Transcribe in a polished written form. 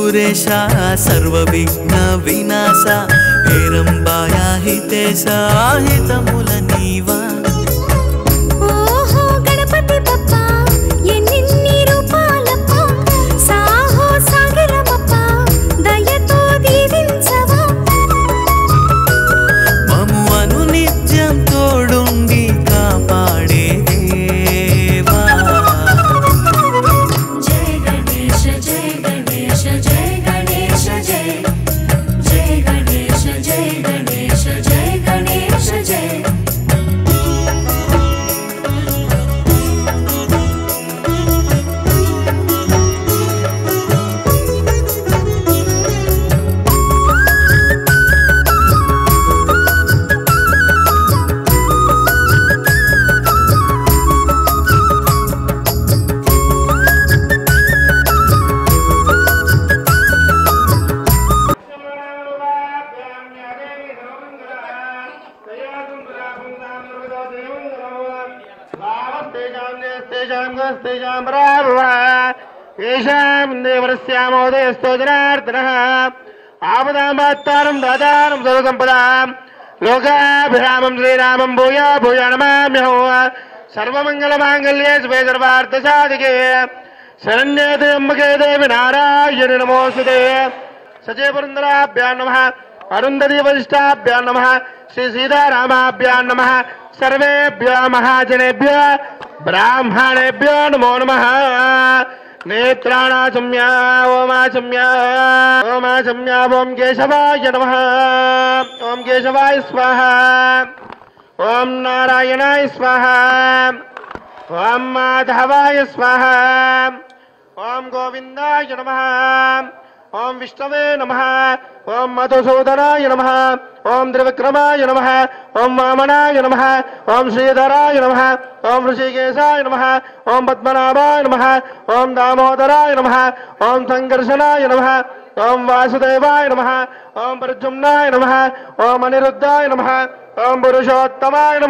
सुरेश सर्वविघ्न विनाश हेरंबाया हितेश हितमुल नीवा आपदां दातारं सर्वसंपदां लोकाभिरामं श्रीरामं भूया भूया नमाम्यहं सर्वमंगलमांगल्ये शिवे सर्वार्थसाधिके शरण्ये त्र्यंबके देवी नारायणि नमोस्तुते सचे पुरंदराभ्यां नमः अरुंधति वरिष्ठाभ्यां नमः श्री सीतारामाभ्यां नमः सर्वेभ्यो महाजनेभ्यो ब्राह्मणेभ्यो नमो नमः नेत्राणाचम्या ओमाचम्या ओमाचम्या ओम केशवाय नमः ओम केशवाय स्वाहा ओम नारायणाय स्वाहा ओम माधवाय स्वाहा ओम गोविंदाय नमः ओम विष्णवे नमः ओम मधुसूदनाय नमः ओम त्रिविक्रमाय नमः ओम वामनाय नमः ओम श्रीधराय नमः ओम ऋषिकेशाय नमः ओम पद्मनाभाय नमः ओम दामोदराय नमः ओम संकर्षणाय नमः ओम वासुदेवाय नमः ओम प्रद्युम्नाय नमः ओम अनिरुद्धाय नमः ओम पुरुषोत्तमाय नमः।